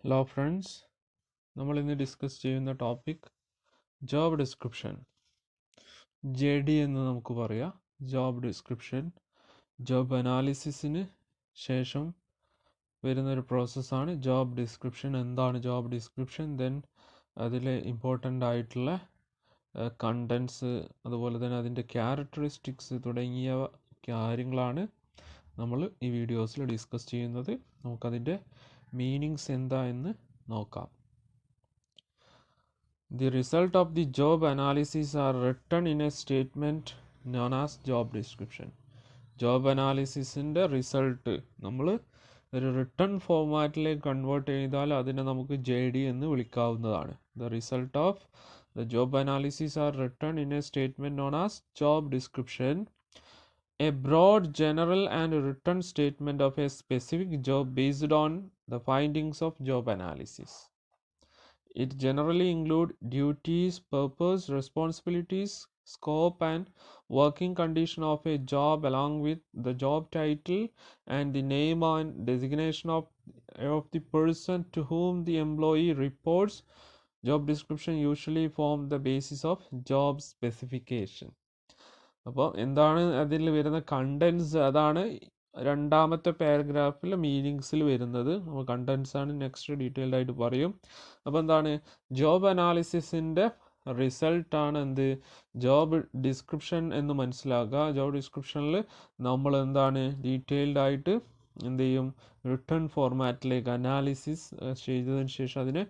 Hello friends, നമ്മൾ ഇന്ന് discuss ചെയ്യുന്ന ടോപ്പിക് ജോബ് ഡിസ്ക്രിപ്ഷൻ. JD എന്ന് നമുക്ക് പറയാം. ജോബ് ഡിസ്ക്രിപ്ഷൻ ജോബ് അനാലിസിസിന് ശേഷം വരുന്നൊരു പ്രോസസ്സാണ് ജോബ് ഡിസ്ക്രിപ്ഷൻ. എന്താണ് ജോബ് ഡിസ്ക്രിപ്ഷൻ? ദെൻ അതിലെ ഇമ്പോർട്ടൻ്റ് ആയിട്ടുള്ള കണ്ടൻസ്, അതുപോലെ തന്നെ അതിൻ്റെ ക്യാരക്ടറിസ്റ്റിക്സ് തുടങ്ങിയ കാര്യങ്ങളാണ് നമ്മൾ ഈ വീഡിയോസിൽ ഡിസ്കസ് ചെയ്യുന്നത്. നമുക്കതിൻ്റെ മീനിങ്സ് എന്താ എന്ന് നോക്കാം. The result of the job analysis are written in a statement known as job description. Job അനാലിസിസിൻ്റെ റിസൾട്ട് നമ്മൾ ഒരു റിട്ടൺ ഫോർമാറ്റിലേക്ക് കൺവേർട്ട് ചെയ്താൽ അതിനെ നമുക്ക് JD എന്ന് വിളിക്കാവുന്നതാണ്. The result of the job analysis are written in a statement known as job description, a broad, general and written statement of a specific job based on the findings of job analysis. It generally includes duties, purpose, responsibilities, scope and working condition of a job along with the job title and the name and designation of the person to whom the employee reports. Job description usually form the basis of job specification. അപ്പോൾ എന്താണ് അതിൽ വരുന്ന contents? അതാണ് രണ്ടാമത്തെ പാരഗ്രാഫിൽ മീനിങ്സിൽ വരുന്നത്. നമ്മൾ contents ആണ് next detailed ആയിട്ട് പറയും. അപ്പോൾ എന്താണ് ജോബ് അനാലിസിസിൻ്റെ റിസൾട്ടാണ് എന്ത്? ജോബ് ഡിസ്ക്രിപ്ഷൻ എന്ന് മനസ്സിലാക്കുക. ജോബ് ഡിസ്ക്രിപ്ഷനിൽ നമ്മൾ എന്താണ് ഡീറ്റെയിൽഡ് ആയിട്ട് എന്ത് ചെയ്യും? റിട്ടൺ ഫോർമാറ്റിലേക്ക് അനാലിസിസ് ചെയ്തതിന് ശേഷം അതിനെ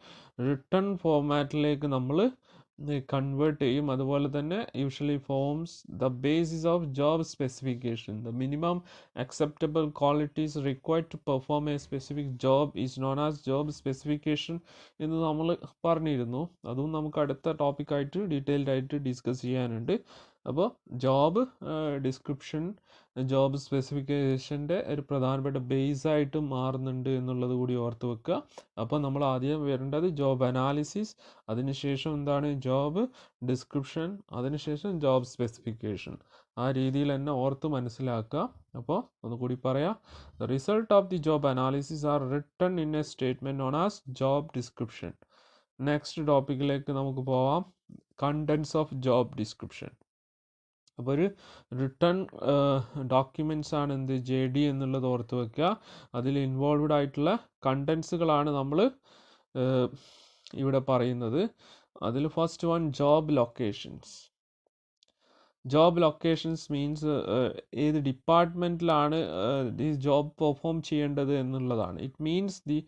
റിട്ടൺ ഫോർമാറ്റിലേക്ക് നമ്മൾ കൺവേർട്ട് ചെയ്യും. അതുപോലെ തന്നെ usually forms the basis of job specification. The minimum acceptable qualities required to perform a specific job is known as job specification എന്ന് നമ്മൾ പറഞ്ഞിരുന്നു. അതും നമുക്ക് അടുത്ത ടോപ്പിക്കായിട്ട് ഡീറ്റെയിൽഡ് ആയിട്ട് ഡിസ്കസ് ചെയ്യാനുണ്ട്. അപ്പോൾ ജോബ് ഡിസ്ക്രിപ്ഷൻ ജോബ് സ്പെസിഫിക്കേഷൻ്റെ ഒരു പ്രധാനപ്പെട്ട ബേസായിട്ട് മാറുന്നുണ്ട് എന്നുള്ളത് കൂടി ഓർത്ത് വെക്കുക. അപ്പോൾ നമ്മൾ ആദ്യം വരേണ്ടത് ജോബ് അനാലിസിസ്, അതിനുശേഷം എന്താണ് ജോബ് ഡിസ്ക്രിപ്ഷൻ, അതിനുശേഷം ജോബ് സ്പെസിഫിക്കേഷൻ. ആ രീതിയിൽ തന്നെ ഓർത്ത് മനസ്സിലാക്കുക. അപ്പോൾ ഒന്നുകൂടി പറയാം. The result of the job analysis are written in a statement known as job description. Next ടോപ്പിക്കിലേക്ക് നമുക്ക് പോവാം. Contents of job description. അപ്പോൾ ഒരു റിട്ടൺ ഡോക്യുമെൻറ്റ്സ് ആണ് എന്ത്? JD എന്നുള്ളത് ഓർത്ത് വെക്കുക. അതിൽ ഇൻവോൾവ്ഡ് ആയിട്ടുള്ള കണ്ടൻസുകളാണ് നമ്മൾ ഇവിടെ പറയുന്നത്. അതിൽ first one job locations. Job locations means ഏത് ഡിപ്പാർട്ട്മെൻറ്റിലാണ് ഈ ജോബ് പെർഫോം ചെയ്യേണ്ടത് എന്നുള്ളതാണ്. It means the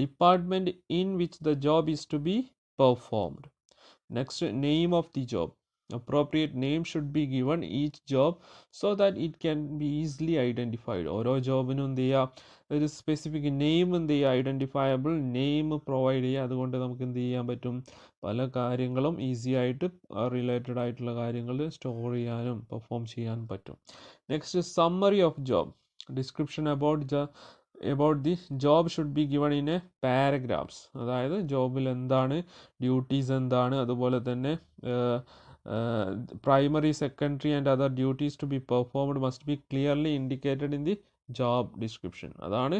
department in which the job is to be performed. Next name of the job. Appropriate name should be given each job so that it can be easily identified. ഓരോ ജോബിനും എന്ത് ചെയ്യുക? ഒരു specific name എന്ത് ചെയ്യുക? Identifiable name provide ചെയ്യുക. അതുകൊണ്ട് നമുക്ക് എന്ത് ചെയ്യാൻ പറ്റും? പല കാര്യങ്ങളും ഈസി ആയിട്ട് റിലേറ്റഡ് ആയിട്ടുള്ള കാര്യങ്ങൾ സ്റ്റോർ ചെയ്യാനും പെർഫോം ചെയ്യാനും പറ്റും. Next summary of job description about the job should be given in a paragraphs. അതായത് ജോബിൽ എന്താണ്, ഡ്യൂട്ടീസ് എന്താണ്, അതുപോലെ തന്നെ primary, secondary and other duties to be performed must be clearly indicated in the job description. അതാണ്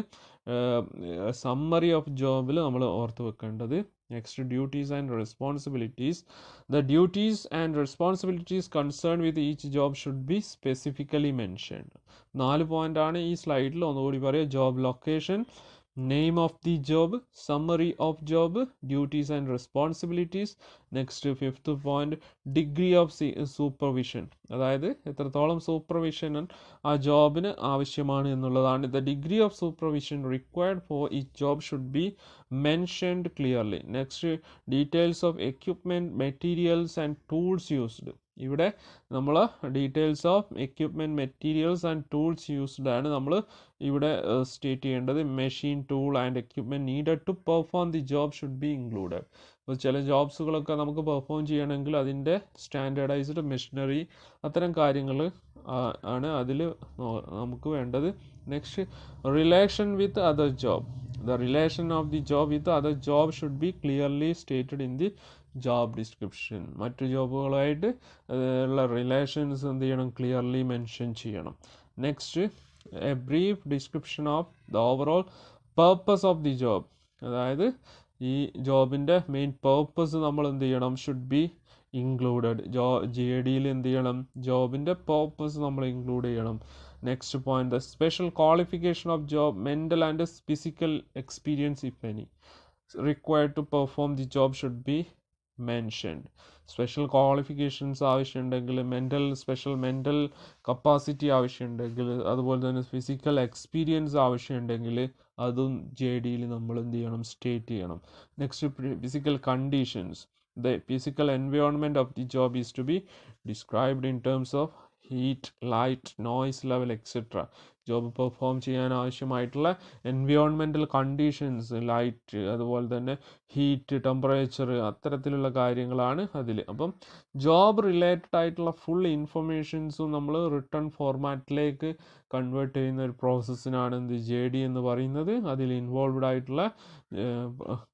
summary of ജോബിൽ നമ്മൾ ഓർത്ത് വെക്കേണ്ടത്. Next duties and responsibilities. The duties and responsibilities concern with each job should B specifically mentioned. 4 പോയിൻ്റാണ് ഈ സ്ലൈഡിൽ. ഒന്നുകൂടി പറയാം. Job location, name of the job, summary of job, duties and responsibilities. Next, fifth point, degree of supervision. അതായത് എത്രത്തോളം supervision ആ ജോബിന് ആവശ്യമാണ് എന്നുള്ളതാണ്. The degree of supervision required for each job should be mentioned clearly. Next, details of equipment, materials and tools used. ഇവിടെ നമ്മൾ details of equipment, materials and tools used ആണ് നമ്മൾ ഇവിടെ സ്റ്റേറ്റ് ചെയ്യേണ്ടത്. Machine, tool and equipment needed to perform the job should be included. അപ്പോൾ ചില ജോബ്സുകളൊക്കെ നമുക്ക് perform ചെയ്യണമെങ്കിൽ അതിൻ്റെ സ്റ്റാൻഡേർഡൈസ്ഡ് മെഷീനറി, അത്തരം കാര്യങ്ങൾ ആണ് അതിൽ നമുക്ക് വേണ്ടത്. Next relation with other job. The relation of the job with other job should be clearly stated in the job description. മറ്റു ജോബുകളായിട്ട് ഉള്ള റിലേഷൻസ് എന്ത് ചെയ്യണം? ക്ലിയർലി മെൻഷൻ ചെയ്യണം. Next, A brief description of the overall purpose of the job. അതായത് ഈ ജോബിൻ്റെ main purpose നമ്മൾ എന്ത് ചെയ്യണം, ഷുഡ് ബി ഇൻക്ലൂഡഡ്. JDയിൽ എന്ത് ചെയ്യണം, ജോബിൻ്റെ പേർപ്പസ് നമ്മൾ ഇൻക്ലൂഡ് ചെയ്യണം. Next point, the special qualification of job, mental and physical experience if any required to perform the job should be mentioned. Special qualifications ആവശ്യമുണ്ടെങ്കിൽ, സ്പെഷ്യൽ മെൻ്റൽ കപ്പാസിറ്റി ആവശ്യമുണ്ടെങ്കിൽ, അതുപോലെ തന്നെ physical experience ആവശ്യമുണ്ടെങ്കിൽ അതും JDയിൽ നമ്മൾ എന്ത് ചെയ്യണം, സ്റ്റേറ്റ് ചെയ്യണം. Next, physical conditions. The physical environment of the job is to be described in terms of heat, light, noise level, etc. Job perform ചെയ്യാൻ ആവശ്യമായിട്ടുള്ള എൻവയോൺമെൻറ്റൽ കണ്ടീഷൻസ്, ലൈറ്റ്, അതുപോലെ തന്നെ ഹീറ്റ്, ടെമ്പറേച്ചർ, അത്തരത്തിലുള്ള കാര്യങ്ങളാണ് അതിൽ. അപ്പം ജോബ് റിലേറ്റഡ് ആയിട്ടുള്ള ഫുൾ ഇൻഫർമേഷൻസും നമ്മൾ റിട്ടേൺ ഫോർമാറ്റിലേക്ക് കൺവേർട്ട് ചെയ്യുന്ന ഒരു പ്രോസസ്സിനാണ് എന്ത് JD എന്ന് പറയുന്നത്. അതിൽ ഇൻവോൾവ്ഡ് ആയിട്ടുള്ള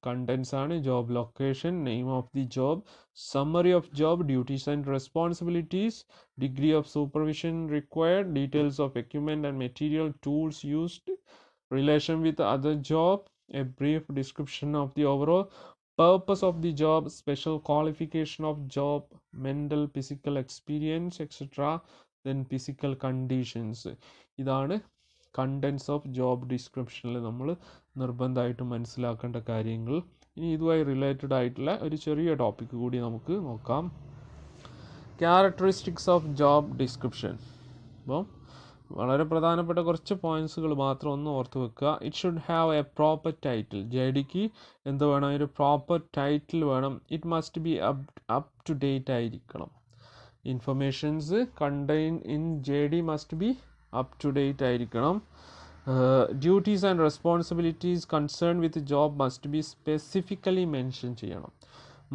കണ്ടൻസ് ആണ് job location, name of the job, summary of job duties and responsibilities, degree of supervision required, details of equipment and material tools used, relation with other job, a brief description of the overall purpose of the job, special qualification of job, mental physical experience, etc. then physical conditions. ഇതാണ് contents of job ഡിസ്ക്രിപ്ഷനിൽ നമ്മൾ നിർബന്ധമായിട്ടും മനസ്സിലാക്കേണ്ട കാര്യങ്ങൾ. ഇനി ഇതുമായി related ആയിട്ടുള്ള ഒരു ചെറിയ ടോപ്പിക് കൂടി നമുക്ക് നോക്കാം. Characteristics of job description. അപ്പം വളരെ പ്രധാനപ്പെട്ട കുറച്ച് പോയിന്റ്സുകൾ മാത്രം ഒന്ന് ഓർത്ത് വെക്കുക. It should have a proper title. JDക്ക് എന്ത് വേണം, ഒരു പ്രോപ്പർ ടൈറ്റിൽ വേണം. It must be up to date ആയിരിക്കണം. Informations contain in JD must be up to date ആയിരിക്കണം. Duties and responsibilities concern with job must be specifically mention ചെയ്യണം.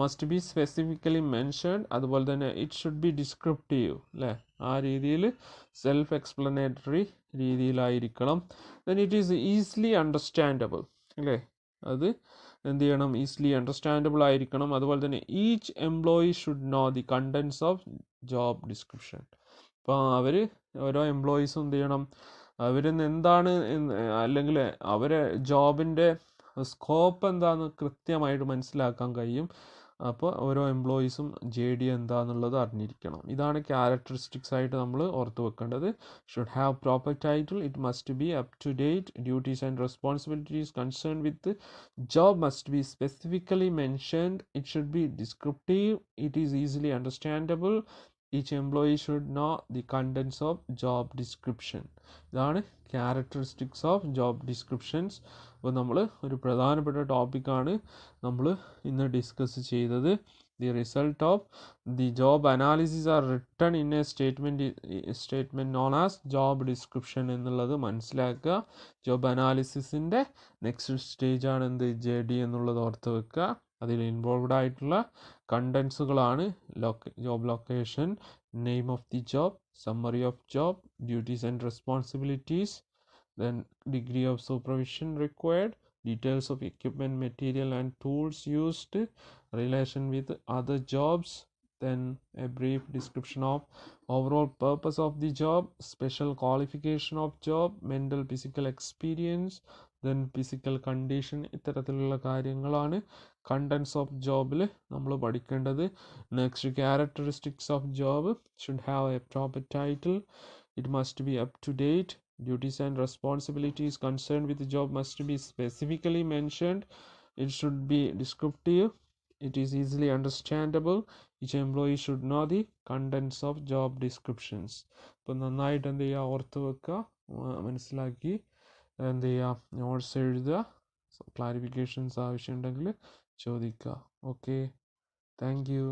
Must be specifically mentioned. അതുപോലെ തന്നെ it should be descriptive, അല്ലേ, ആ രീതിയിൽ self explanatory രീതിയിലായിരിക്കണം. Then it is easily understandable, അല്ലേ, അത് എന്ത് ചെയ്യണം, ഈസിലി അണ്ടർസ്റ്റാൻഡബിൾ ആയിരിക്കണം. അതുപോലെ തന്നെ each employee should know the contents of job description. അപ്പോൾ ഓരോ എംപ്ലോയീസും എന്ത് ചെയ്യണം, അവരിന്ന് എന്താണ് അല്ലെങ്കിൽ അവരെ ജോബിൻ്റെ സ്കോപ്പ് എന്താണെന്ന് കൃത്യമായിട്ട് മനസ്സിലാക്കാൻ കഴിയും. അപ്പോൾ ഓരോ എംപ്ലോയീസും JD എന്താണെന്നുള്ളത് അറിഞ്ഞിരിക്കണം. ഇതാണ് ക്യാരക്ടറിസ്റ്റിക്സ് ആയിട്ട് നമ്മൾ ഓർത്ത് വെക്കേണ്ടത്. Should have proper title, it must be up to date, duties and responsibilities concern with job must be specifically mentioned, it should be descriptive, it is easily understandable, each employee should know the contents of job description. ഇതാണ് characteristics of job descriptions. അപ്പോൾ നമ്മൾ ഒരു പ്രധാനപ്പെട്ട ടോപ്പിക്കാണ് നമ്മൾ ഇന്ന് discuss ചെയ്തത്. The result of the job analysis are written in a statement known as job description എന്നുള്ളത് മനസ്സിലാക്കുക. ജോബ് അനാലിസിസിൻ്റെ നെക്സ്റ്റ് സ്റ്റേജാണ് എന്ത്, JD എന്നുള്ളത് ഓർത്ത് വെക്കുക. അതിൽ ഇൻവോൾവ്ഡ് ആയിട്ടുള്ള കണ്ടൻസുകളാണ് job location, name of the job, summary of job, duties and responsibilities, then degree of supervision required, details of equipment, material and tools used, relation with other jobs, then a brief description of overall purpose of the job, special qualification of job, mental physical experience, then physical condition. ഇത്തരത്തിലുള്ള കാര്യങ്ങളാണ് contents of ജോബിൽ നമ്മൾ പഠിക്കേണ്ടത്. Next, characteristics of job. Should have a proper title, it must be up to date, duties and responsibilities concerned with the job must be specifically mentioned, it should be descriptive, it is easily understandable, each employee should know the contents of job descriptions. അപ്പോൾ നന്നായിട്ട് എന്ത് ചെയ്യുക, ഓർത്ത് വെക്കുക, മനസ്സിലാക്കി എന്ത് ചെയ്യുക, notes എഴുതുക, ക്ലാരിഫിക്കേഷൻസ് ആവശ്യമുണ്ടെങ്കിൽ ചോദിക്കുക. Okay, thank you.